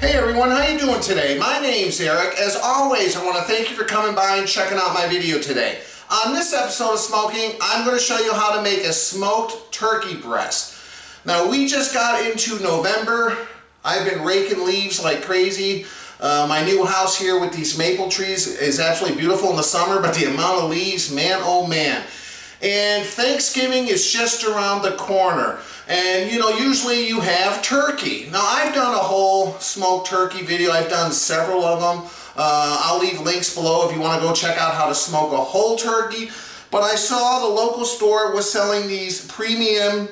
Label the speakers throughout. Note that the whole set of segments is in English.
Speaker 1: Hey everyone, how you doing today? My name's Eric. As always, I want to thank you for coming by and checking out my video today. On this episode of Smo'King, I'm going to show you how to make a smoked turkey breast. Now, we just got into November. I've been raking leaves like crazy. My new house here with these maple trees is absolutely beautiful in the summer, but the amount of leaves, man, oh man. And Thanksgiving is just around the corner. And you know, usually you have turkey. Now, I've done a whole smoked turkey video. I've done several of them. I'll leave links below if you want to go check out how to smoke a whole turkey. But I saw the local store was selling these premium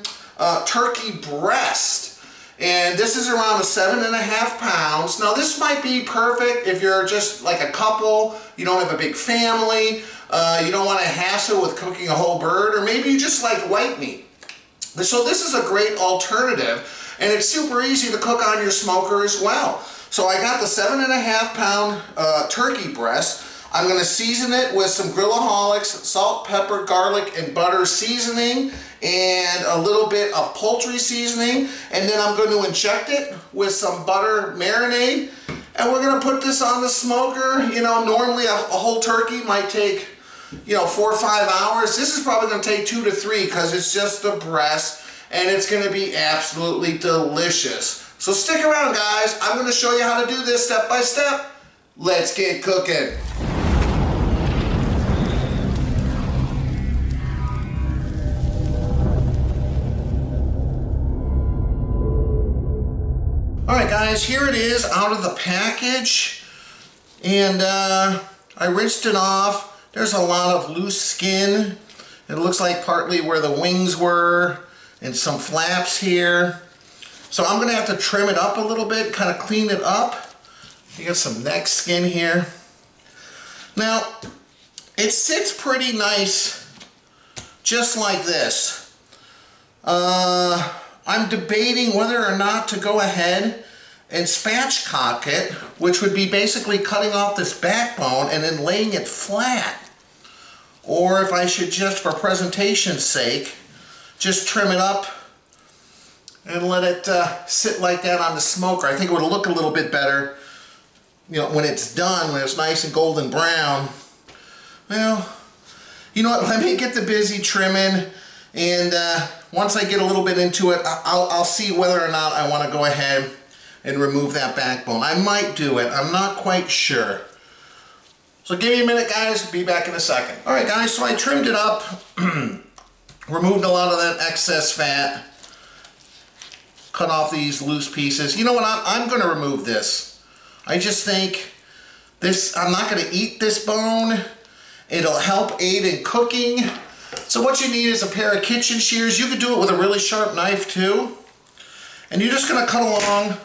Speaker 1: turkey breast. And this is around 7.5 pounds. Now, this might be perfect if you're just like a couple, you don't have a big family, you don't want to hassle with cooking a whole bird, or maybe you just like white meat. So this is a great alternative, and it's super easy to cook on your smoker as well. So I got the 7.5 pound turkey breast. I'm going to season it with some Grillaholics, salt, pepper, garlic, and butter seasoning, and a little bit of poultry seasoning. And then I'm going to inject it with some butter marinade. And we're going to put this on the smoker. You know, normally a whole turkey might take, 4 or 5 hours. This is probably going to take 2 to 3 because it's just the breast, and it's going to be absolutely delicious. So stick around, guys. I'm going to show you how to do this step by step. Let's get cooking. Alright guys, here it is out of the package, and I rinsed it off. There's a lot of loose skin. It looks like partly where the wings were and some flaps here. So I'm going to have to trim it up a little bit, kind of clean it up. You got some neck skin here. Now, it sits pretty nice just like this. I'm debating whether or not to go ahead and spatchcock it, which would be basically cutting off this backbone and then laying it flat. Or if I should just, for presentation's sake, just trim it up and let it sit like that on the smoker. I think it would look a little bit better, when it's done, when it's nice and golden brown. Well, you know what, let me get the busy trimming, and once I get a little bit into it, I'll see whether or not I want to go ahead and remove that backbone. I might do it. I'm not quite sure. So give me a minute, guys. Be back in a second. All right, guys, so I trimmed it up, removed a lot of that excess fat, cut off these loose pieces. You know what? I'm going to remove this. I just think I'm not going to eat this bone. It'll help aid in cooking. So what you need is a pair of kitchen shears. You could do it with a really sharp knife too. And you're just going to cut along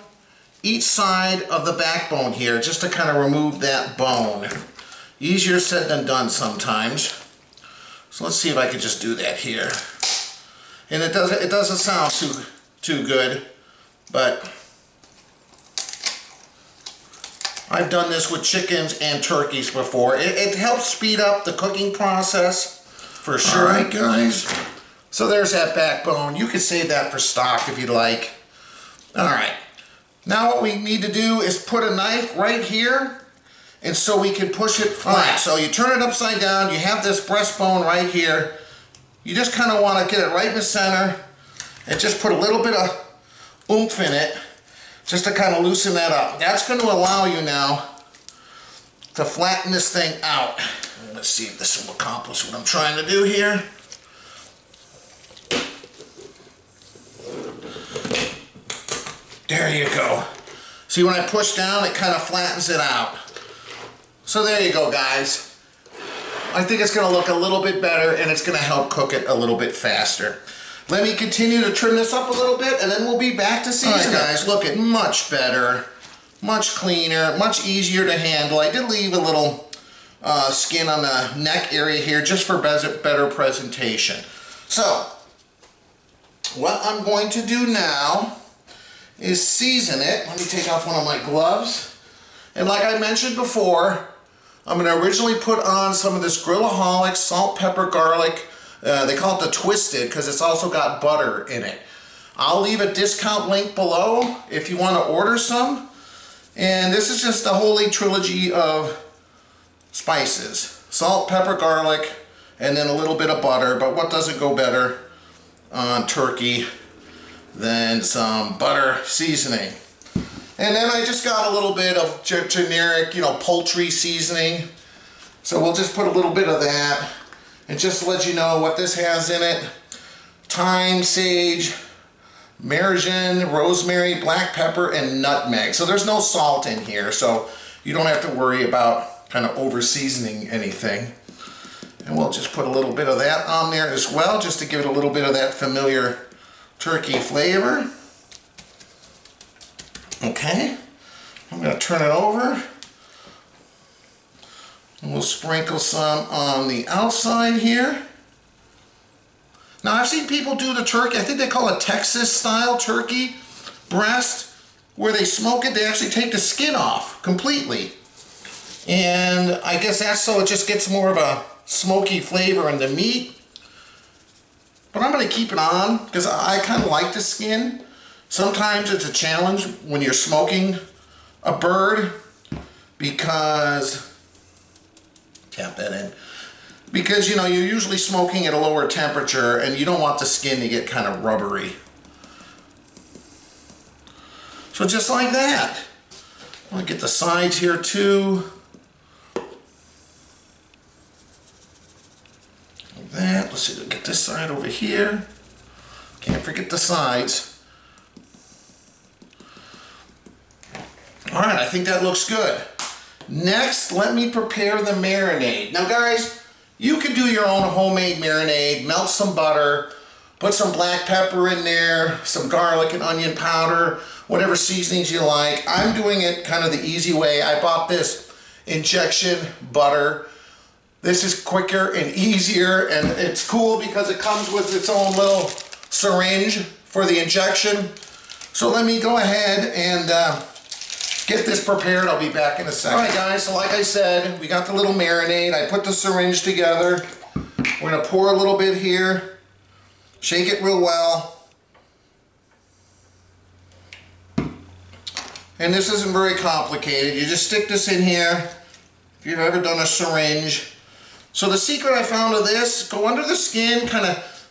Speaker 1: each side of the backbone here just to kind of remove that bone. Easier said than done sometimes. So let's see if I could just do that here. And it doesn't sound too good, but I've done this with chickens and turkeys before. It helps speed up the cooking process. For sure. Alright guys, so there's that backbone. You can save that for stock if you'd like. Alright, now what we need to do is put a knife right here, and so we can push it flat. Right. So you turn it upside down, you have this breastbone right here. You just kind of want to get it right in the center and just put a little bit of oomph in it just to kind of loosen that up. That's going to allow you now to flatten this thing out. Let's see if this will accomplish what I'm trying to do here. There you go. See, when I push down, it kind of flattens it out. So there you go, guys. I think it's going to look a little bit better, and it's going to help cook it a little bit faster. Let me continue to trim this up a little bit, and then we'll be back to season. All right, guys, look, it much better, much cleaner, much easier to handle. I did leave a little skin on the neck area here just for better presentation. So what I'm going to do now is season it. Let me take off one of my gloves, and like I mentioned before, I'm going to originally put on some of this Grillaholics salt, pepper, garlic. They call it the twisted because it's also got butter in it. I'll leave a discount link below if you want to order some. this is just a holy trilogy of spices. Salt, pepper, garlic, and then a little bit of butter. But what doesn't go better on turkey than some butter seasoning? And then I just got a little bit of generic, poultry seasoning. So we'll just put a little bit of that. And just to let you know what this has in it: thyme, sage, marjoram, rosemary, black pepper, and nutmeg. So there's no salt in here, so you don't have to worry about kind of over seasoning anything. And we'll just put a little bit of that on there as well, just to give it a little bit of that familiar turkey flavor. Okay, I'm going to turn it over. And we'll sprinkle some on the outside here. Now I've seen people do the turkey, I think they call it Texas style turkey breast, where they smoke it, they actually take the skin off completely. And I guess that's so it just gets more of a smoky flavor in the meat. But I'm going to keep it on because I kind of like the skin. Sometimes it's a challenge when you're smoking a bird because, tap that in, because you're usually smoking at a lower temperature and you don't want the skin to get kind of rubbery. So just like that. I'm going to get the sides here too. Like that. Let's see, get this side over here. Can't forget the sides. Alright, I think that looks good. Next, let me prepare the marinade. Now guys, you can do your own homemade marinade. Melt some butter, put some black pepper in there, some garlic and onion powder, whatever seasonings you like. I'm doing it kind of the easy way. I bought this injection butter. This is quicker and easier, and it's cool because it comes with its own little syringe for the injection. So let me go ahead and get this prepared. I'll be back in a second. Alright guys, so like I said, we got the little marinade. I put the syringe together. We're going to pour a little bit here. Shake it real well. And this isn't very complicated. You just stick this in here if you've ever done a syringe. So the secret I found of this, go under the skin, kind of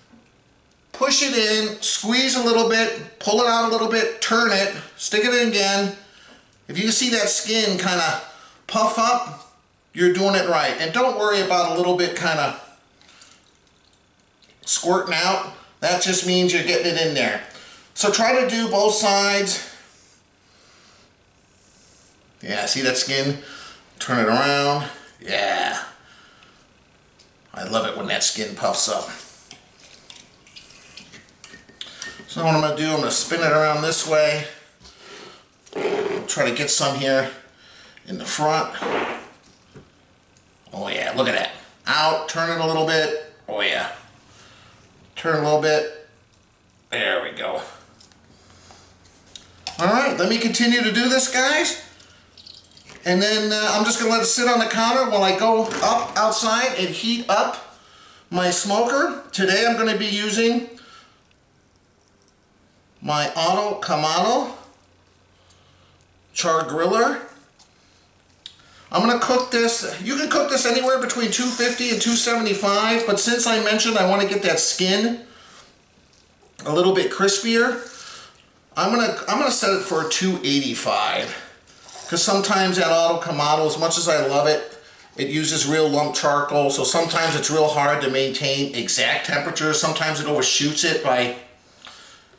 Speaker 1: push it in, squeeze a little bit, pull it out a little bit, turn it, stick it in again. If you see that skin kind of puff up, you're doing it right. And don't worry about a little bit kind of squirting out. That just means you're getting it in there. So try to do both sides. Yeah, see that skin? Turn it around. Yeah. I love it when that skin puffs up. So what I'm going to do, I'm going to spin it around this way. Try to get some here in the front. Oh yeah, look at that. Out, turn it a little bit. Oh yeah. Turn a little bit. There we go. Alright, let me continue to do this, guys. And then I'm just going to let it sit on the counter while I go up outside and heat up my smoker. Today I'm going to be using my Auto Kamado char griller. I'm going to cook this. You can cook this anywhere between 250 and 275, but since I mentioned I want to get that skin a little bit crispier, I'm gonna set it for 285, because sometimes that Auto Kamado, as much as I love it, it uses real lump charcoal, so sometimes it's real hard to maintain exact temperatures. Sometimes it overshoots it by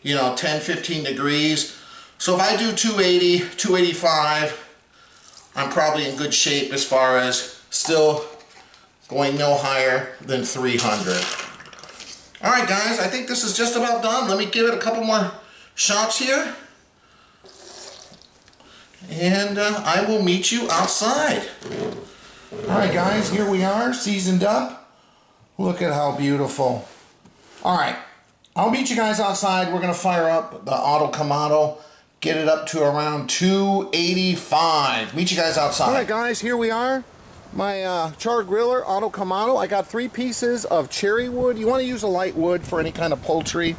Speaker 1: 10-15 degrees. So if I do 280, 285, I'm probably in good shape as far as still going no higher than 300. Alright guys, I think this is just about done. Let me give it a couple more shots here. And I will meet you outside. Alright guys, here we are, seasoned up. Look at how beautiful. Alright, I'll meet you guys outside. We're going to fire up the Auto Kamado. Get it up to around 285. Meet you guys outside. Alright guys, here we are. My char griller, Auto Kamado. I got 3 pieces of cherry wood. You want to use a light wood for any kind of poultry.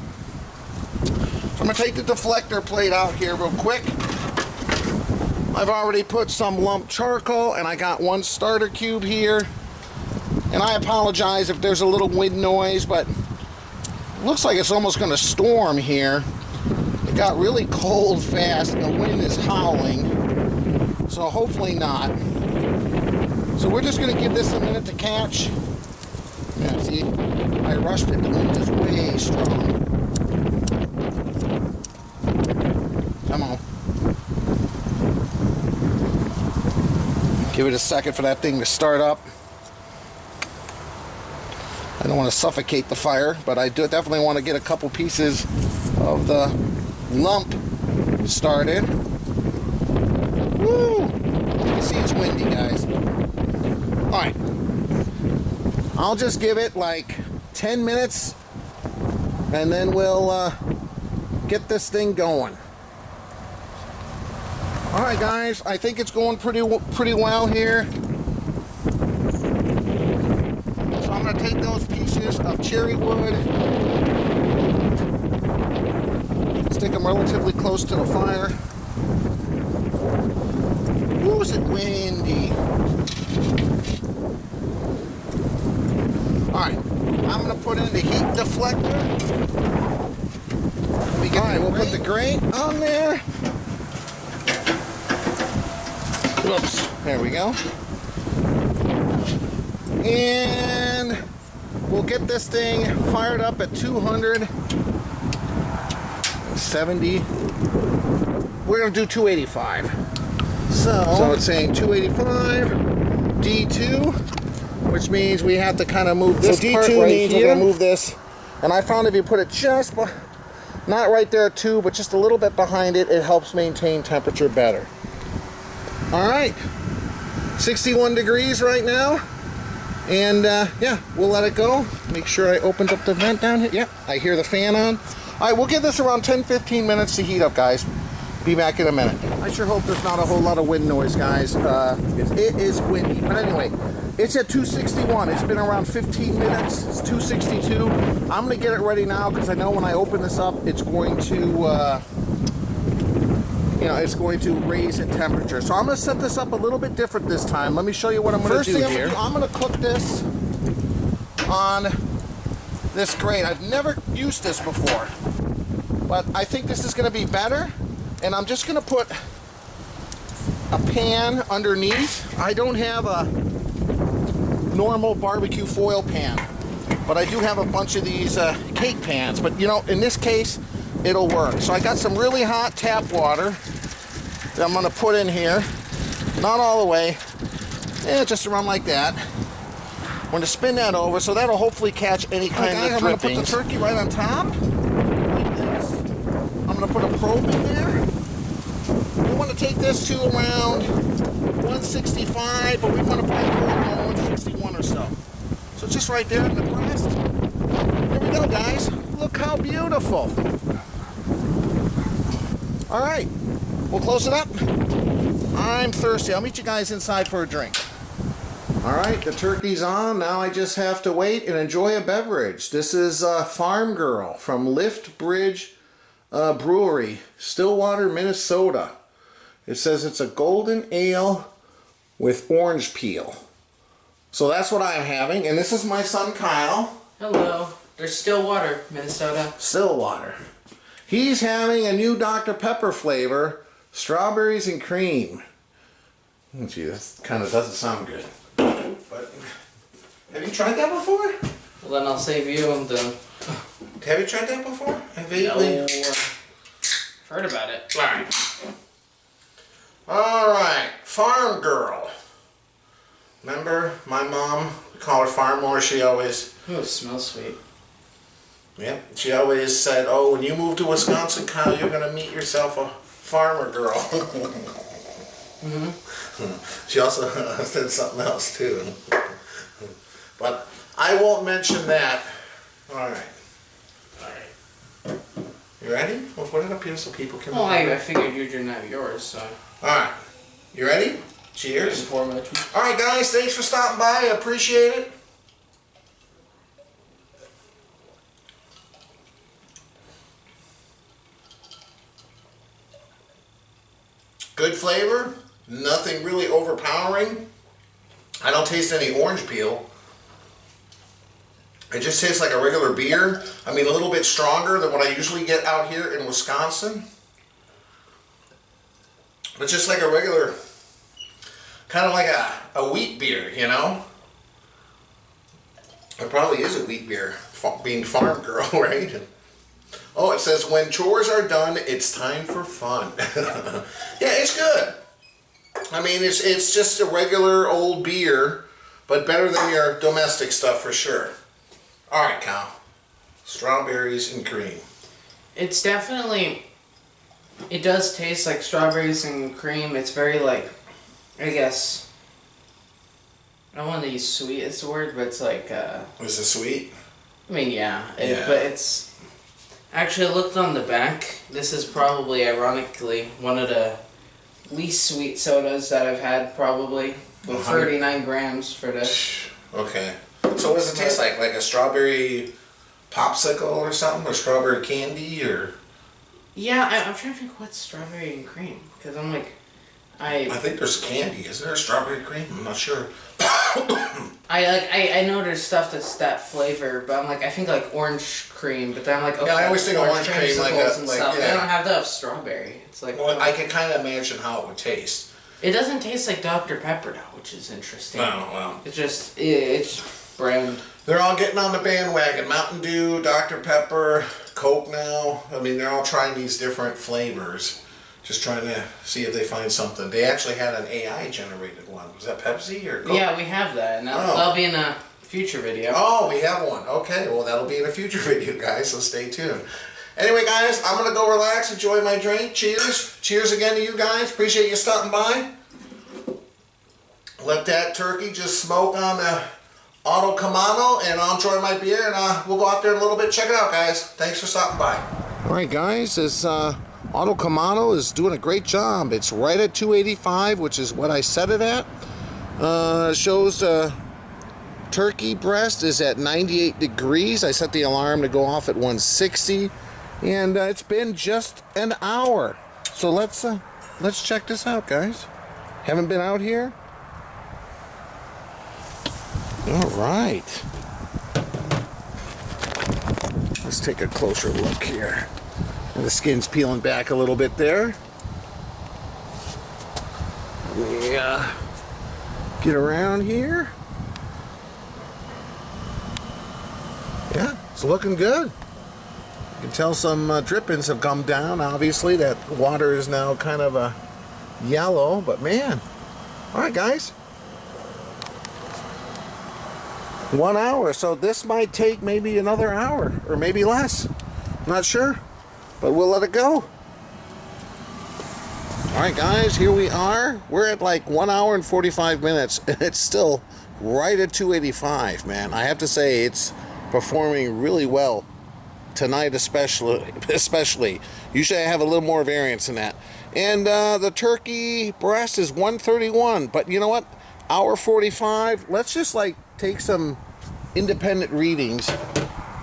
Speaker 1: So I'm going to take the deflector plate out here real quick. I've already put some lump charcoal, and I got 1 starter cube here. And I apologize if there's a little wind noise, but it looks like it's almost going to storm here. It got really cold fast, and the wind is howling. So hopefully not. So we're just going to give this a minute to catch. Yeah, see, I rushed it. The wind is way strong. Come on. Give it a second for that thing to start up. I don't want to suffocate the fire, but I do definitely want to get a couple pieces of the lump started. Woo! You can see it's windy, guys. Alright. I'll just give it like 10 minutes, and then we'll get this thing going. Alright guys, I think it's going pretty well here. So I'm going to take those pieces of cherry wood, stick them relatively close to the fire. Ooh, is it windy? Alright, I'm going to put in the heat deflector. Alright, we'll put the grate on there. Oops, there we go. And we'll get this thing fired up at 270. We're going to do 285. So it's saying 285, D2, which means we have to kind of move this part right means here. We're going to move this. And I found if you put it just, not right there too, but just a little bit behind it, it helps maintain temperature better. Alright, 61 degrees right now, and yeah, we'll let it go. Make sure I opened up the vent down here. Yep, I hear the fan on. Alright, we'll give this around 10-15 minutes to heat up, guys. Be back in a minute. I sure hope there's not a whole lot of wind noise, guys. It is windy, but anyway, it's at 261. It's been around 15 minutes. It's 262. I'm going to get it ready now because I know when I open this up, it's going to... it's going to raise in temperature. So I'm going to set this up a little bit different this time. Let me show you what I'm going to do here. I'm going to cook this on this grate. I've never used this before, but I think this is going to be better. And I'm just going to put a pan underneath. I don't have a normal barbecue foil pan, but I do have a bunch of these cake pans. But in this case, it'll work. So I got some really hot tap water that I'm going to put in here. Not all the way. Just around like that. I'm going to spin that over, so that'll hopefully catch any kind of drippings. I'm going to put the turkey right on top, like this. I'm going to put a probe in there. We want to take this to around 165, but we want to probably go around 161 or so. So just right there in the breast. There we go, guys. Look how beautiful. All right, we'll close it up. I'm thirsty. I'll meet you guys inside for a drink. All right, the turkey's on. Now I just have to wait and enjoy a beverage. This is Farm Girl from Lift Bridge Brewery, Stillwater, Minnesota. It says it's a golden ale with orange peel. So that's what I'm having. And this is my son, Kyle.
Speaker 2: Hello. There's Stillwater, Minnesota.
Speaker 1: Stillwater. He's having a new Dr. Pepper flavor, strawberries and cream. Oh, gee, that kind of doesn't sound good. But have you tried that before?
Speaker 2: Well, then I'll save you and the...
Speaker 1: Have you tried that before? I vaguely...
Speaker 2: No. Heard about it.
Speaker 1: Alright. Alright. Farm Girl. Remember my mom? We call her Farmore. She always...
Speaker 2: Oh, it smells sweet.
Speaker 1: Yep. She always said, oh, when you move to Wisconsin, Kyle, you're going to meet yourself a farmer girl.
Speaker 2: Mm-hmm.
Speaker 1: She also said something else, too. But I won't mention that. Alright. Alright. You ready? We'll put it up here so people can...
Speaker 2: Well, I figured you didn't have yours, so...
Speaker 1: Alright. You ready? Cheers. Alright, guys. Thanks for stopping by. I appreciate it. Good flavor. Nothing really overpowering. I don't taste any orange peel. It just tastes like a regular beer. I mean, a little bit stronger than what I usually get out here in Wisconsin. But just like a regular, kind of like a wheat beer, you know? It probably is a wheat beer, being farm girl, right? Oh, it says, when chores are done, it's time for fun. Yeah, it's good. I mean, it's just a regular old beer, but better than your domestic stuff for sure. All right, Kyle. Strawberries and cream.
Speaker 2: It's definitely, it does taste like strawberries and cream. It's very like, I guess, I don't want to use sweet as the word, but it's like...
Speaker 1: Was it sweet?
Speaker 2: I mean, yeah.
Speaker 1: Yeah.
Speaker 2: But it's... Actually, I looked on the back. This is probably, ironically, one of the least sweet sodas that I've had, probably. With 39 grams for this.
Speaker 1: Okay. So what does it taste like? Like a strawberry popsicle or something? Or strawberry candy? Or...
Speaker 2: Yeah, I'm trying to think what's strawberry and cream. Because I'm like... I
Speaker 1: think there's candy. Is there a strawberry cream? I'm not sure.
Speaker 2: I know there's stuff that's that flavor, but I'm like, I think like orange cream, but then I'm like, okay,
Speaker 1: yeah, I always think of orange cream like
Speaker 2: and
Speaker 1: like,
Speaker 2: stuff.
Speaker 1: yeah.
Speaker 2: They don't have that of strawberry. It's like,
Speaker 1: well, I can kind of imagine how it would taste.
Speaker 2: It doesn't taste like Dr. Pepper though, which is interesting.
Speaker 1: Oh, well.
Speaker 2: It's brown.
Speaker 1: They're all getting on the bandwagon. Mountain Dew, Dr. Pepper, Coke now. I mean, they're all trying these different flavors. Just trying to see if they find something. They actually had an AI generated one. Was that Pepsi or Coke?
Speaker 2: Yeah, we have that, and that'll be in a future video.
Speaker 1: Oh, we have one. Okay, well that'll be in a future video, guys, so stay tuned. Anyway, guys, I'm going to go relax, enjoy my drink. Cheers. Cheers again to you guys. Appreciate you stopping by. Let that turkey just smoke on the Auto Camano, and I'll enjoy my beer, and we'll go out there in a little bit. Check it out, guys. Thanks for stopping by. All right, guys, this Auto Camano is doing a great job. It's right at 285, which is what I set it at. Shows turkey breast is at 98 degrees. I set the alarm to go off at 160, and it's been just an hour. So let's check this out, guys. Haven't been out here? All right. Let's take a closer look here. And the skin's peeling back a little bit there. Yeah. Get around here. Yeah, it's looking good. You can tell some drippings have come down. Obviously, that water is now kind of yellow, but man. All right, guys. 1 hour, so this might take maybe another hour or maybe less. Not sure, but we'll let it go. All right, guys, here we are. We're at like 1 hour and 45 minutes, and it's still right at 285, man. I have to say it's performing really well tonight, especially. Usually I have a little more variance than that. And the turkey breast is 131, but you know what? Hour 45. Let's just like take some independent readings.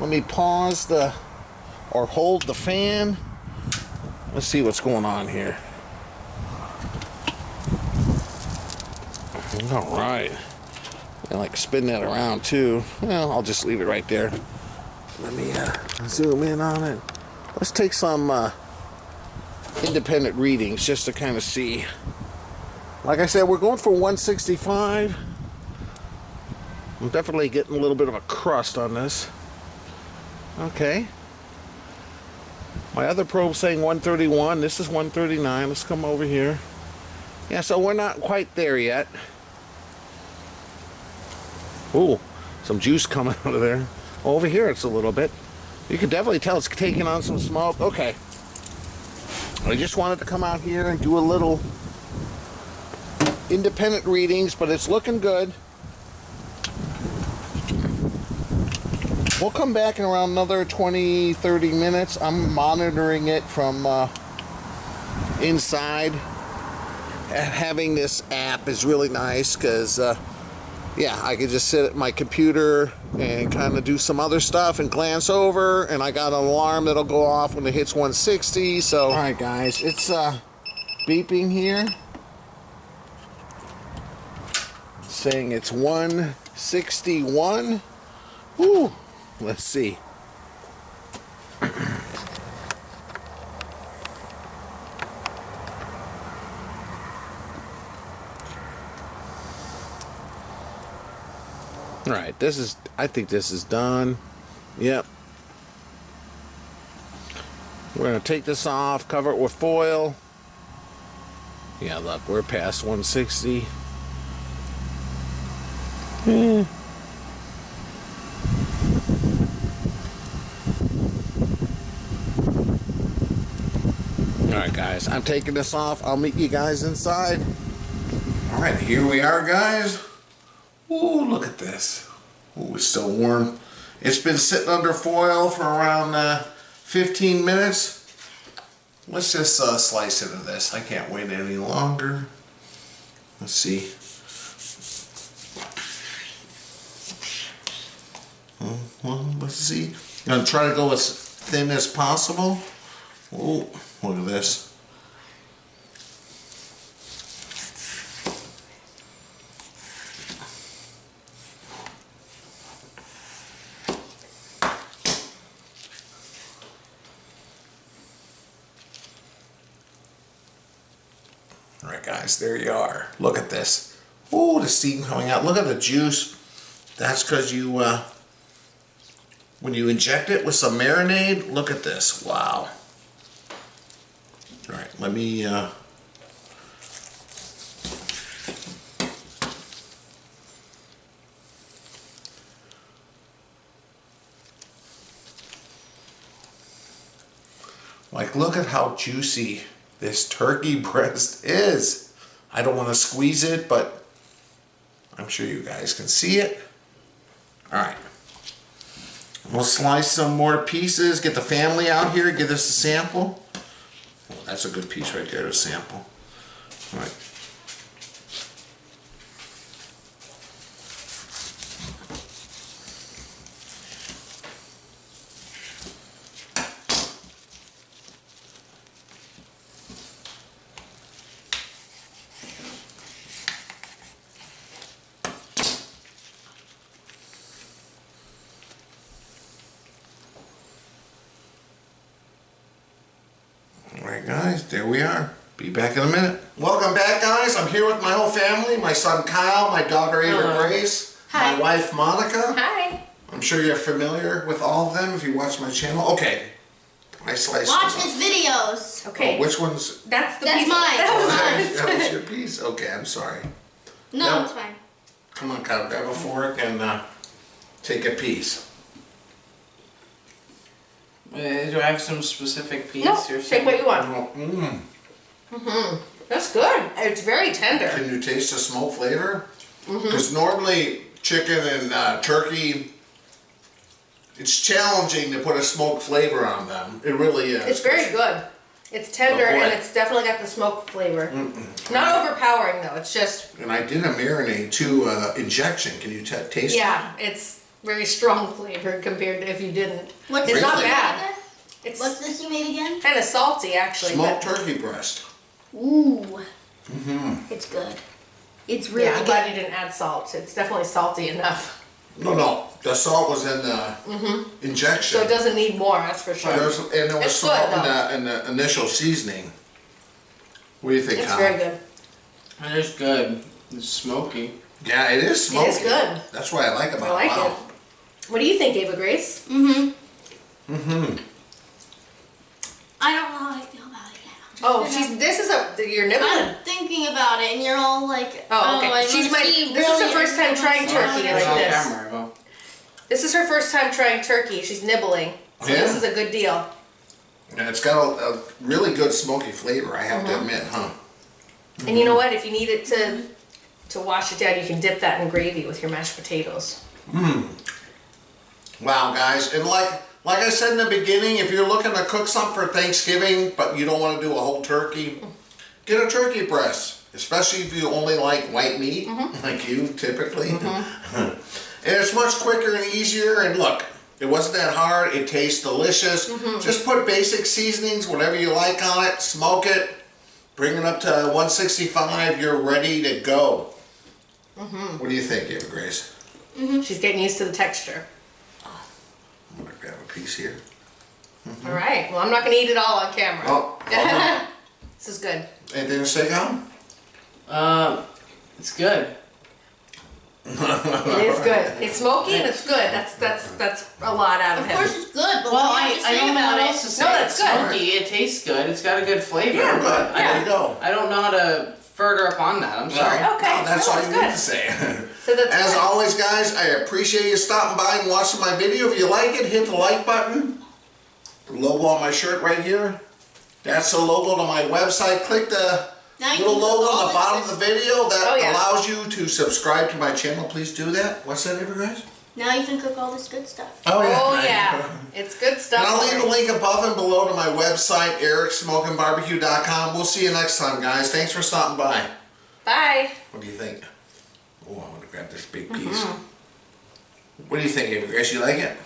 Speaker 1: Let me pause or hold the fan. Let's see what's going on here. All right. And like spin that around too. Well, I'll just leave it right there. Let me zoom in on it. Let's take some independent readings just to kind of see. Like I said, we're going for 165. I'm definitely getting a little bit of a crust on this. Okay. My other probe's saying 131. This is 139. Let's come over here. Yeah, so we're not quite there yet. Ooh, some juice coming out of there. Over here it's a little bit. You can definitely tell it's taking on some smoke. Okay. I just wanted to come out here and do a little independent readings, but it's looking good. We'll come back in around another 20-30 minutes. I'm monitoring it from inside. Having this app is really nice because yeah, I could just sit at my computer and kind of do some other stuff and glance over, and I got an alarm that'll go off when it hits 160. So all right, guys, it's beeping here. saying it's 161. Woo, let's see. All right, I think this is done. Yep. We're gonna take this off, cover it with foil. Yeah, look, we're past 160. Alright guys, I'm taking this off. I'll meet you guys inside. Alright, here we are guys. Ooh, look at this. Ooh, it's still warm. It's been sitting under foil for around 15 minutes. Let's just slice into this. I can't wait any longer. Let's see. Well, let's see. I'm gonna try to go as thin as possible. Oh, look at this. Alright guys, there you are. Look at this. Oh, the steam coming out. Look at the juice. That's because you, when you inject it with some marinade, look at this. Wow. Alright, let me, like, look at how juicy this turkey breast is. I don't want to squeeze it, but I'm sure you guys can see it. Alright. We'll slice some more pieces, get the family out here, give this a sample. Oh, that's a good piece right there to sample. Alright. Alright guys, there we are. Be back in a minute. Welcome back guys. I'm here with my whole family. My son Kyle, my daughter Ava Grace,
Speaker 3: Hi.
Speaker 1: my wife Monica.
Speaker 3: Hi.
Speaker 1: I'm sure you're familiar with all of them if you watch my channel. Okay. I sliced
Speaker 3: Watch
Speaker 1: them up.
Speaker 3: his videos.
Speaker 2: Okay.
Speaker 1: Oh, which one's?
Speaker 3: That's
Speaker 2: mine.
Speaker 1: That was your piece? Okay, I'm sorry.
Speaker 3: No,
Speaker 1: No.
Speaker 3: it's fine.
Speaker 1: Come on Kyle, grab a fork and take a piece.
Speaker 2: Do I have some specific piece
Speaker 4: No,
Speaker 2: or
Speaker 4: take
Speaker 2: something?
Speaker 4: what you want. That's good. It's very tender.
Speaker 1: Can you taste the smoke flavor? Because normally chicken and turkey, it's challenging to put a smoked flavor on them. It really is.
Speaker 4: It's very good. It's tender
Speaker 1: Oh, boy.
Speaker 4: and it's definitely got the smoke flavor. Not overpowering though. It's just
Speaker 1: And I did a marinade too, injection. Can you taste it?
Speaker 4: yeah. It's very strong flavor compared to if you didn't.
Speaker 3: What's
Speaker 4: It's
Speaker 3: this
Speaker 4: not
Speaker 3: you
Speaker 4: bad.
Speaker 3: made again?
Speaker 4: It's
Speaker 3: What's this you made again?
Speaker 4: kind of salty actually.
Speaker 1: Smoked
Speaker 4: But
Speaker 1: turkey breast.
Speaker 3: Ooh. It's good. It's really
Speaker 4: yeah, I'm
Speaker 3: good.
Speaker 4: glad you didn't add salt. It's definitely salty enough.
Speaker 1: No. The salt was in the injection.
Speaker 4: So it doesn't need more. That's for sure.
Speaker 1: And there was
Speaker 4: It's good,
Speaker 1: salt in the initial seasoning. What do you think,
Speaker 4: It's
Speaker 1: Kyle?
Speaker 4: very good.
Speaker 2: It is good. It's smoky.
Speaker 1: Yeah, it is smoky.
Speaker 4: It is good.
Speaker 1: That's what I like about
Speaker 4: I like
Speaker 1: it. Wow.
Speaker 4: it. What do you think, Ava Grace?
Speaker 3: I don't know how I feel about it yet.
Speaker 4: Oh,
Speaker 3: Gonna-
Speaker 4: you're nibbling.
Speaker 3: I'm thinking about it, and you're all like,
Speaker 4: Oh, okay.
Speaker 3: I
Speaker 4: She's
Speaker 3: wanna
Speaker 4: my-
Speaker 3: see
Speaker 4: this is her
Speaker 3: really
Speaker 4: first time trying
Speaker 3: everyone
Speaker 4: turkey
Speaker 3: else.
Speaker 4: like
Speaker 2: On
Speaker 4: this.
Speaker 2: camera, well.
Speaker 4: This is her first time trying turkey. She's nibbling. So
Speaker 1: Yeah?
Speaker 4: this is a good deal.
Speaker 1: And it's got a really good smoky flavor, I have to admit, huh?
Speaker 4: And you know what? If you need it to wash it down, you can dip that in gravy with your mashed potatoes.
Speaker 1: Wow, guys, and like I said in the beginning, if you're looking to cook something for Thanksgiving, but you don't want to do a whole turkey, get a turkey breast, especially if you only like white meat, like you typically. And it's much quicker and easier, and look, it wasn't that hard, it tastes delicious. Just put basic seasonings, whatever you like on it, smoke it, bring it up to 165, you're ready to go. What do you think, Eva Grace?
Speaker 4: She's getting used to the texture.
Speaker 1: I'm gonna grab a piece here.
Speaker 4: All right. Well, I'm not gonna eat it all on camera.
Speaker 1: Oh,
Speaker 4: This is good.
Speaker 1: anything to say, Colin?
Speaker 2: It's good.
Speaker 4: It is good. It's smoky and it's good. That's a lot out of
Speaker 3: Of
Speaker 4: him.
Speaker 3: course it's good, but
Speaker 2: Well,
Speaker 3: what do you have to
Speaker 2: I
Speaker 3: say
Speaker 2: don't know
Speaker 3: about
Speaker 2: what
Speaker 3: it?
Speaker 2: else to say.
Speaker 4: No, that's
Speaker 2: It's
Speaker 4: good.
Speaker 2: smoky. It tastes good. It's got a good flavor.
Speaker 4: Yeah,
Speaker 1: Good.
Speaker 2: I
Speaker 1: There you go.
Speaker 2: I don't know how to further up on that. I'm sorry.
Speaker 1: Well,
Speaker 4: Okay,
Speaker 1: that's
Speaker 4: no,
Speaker 1: all
Speaker 4: that's
Speaker 1: you
Speaker 4: good.
Speaker 1: need to say.
Speaker 4: So that's
Speaker 1: As
Speaker 4: good.
Speaker 1: always, guys, I appreciate you stopping by and watching my video. If you like it, hit the like button. The logo on my shirt right here. That's the logo to my website. Click the
Speaker 3: Now you
Speaker 1: little
Speaker 3: can
Speaker 1: logo
Speaker 3: cook all
Speaker 1: on the
Speaker 3: this
Speaker 1: bottom of the video that
Speaker 4: Oh, yeah.
Speaker 1: allows you to subscribe to my channel. Please do that. What's that, guys?
Speaker 3: Now you can cook all this good stuff.
Speaker 1: Oh
Speaker 4: yeah. It's good stuff.
Speaker 1: And I'll leave a
Speaker 4: Lori.
Speaker 1: link above and below to my website, ericsmokingbbq.com. We'll see you next time, guys. Thanks for stopping by.
Speaker 4: Bye.
Speaker 1: What do you think? Oh, I'm gonna grab this big piece. What do you think, Ava Grace? You like it?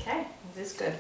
Speaker 4: Okay. This is good.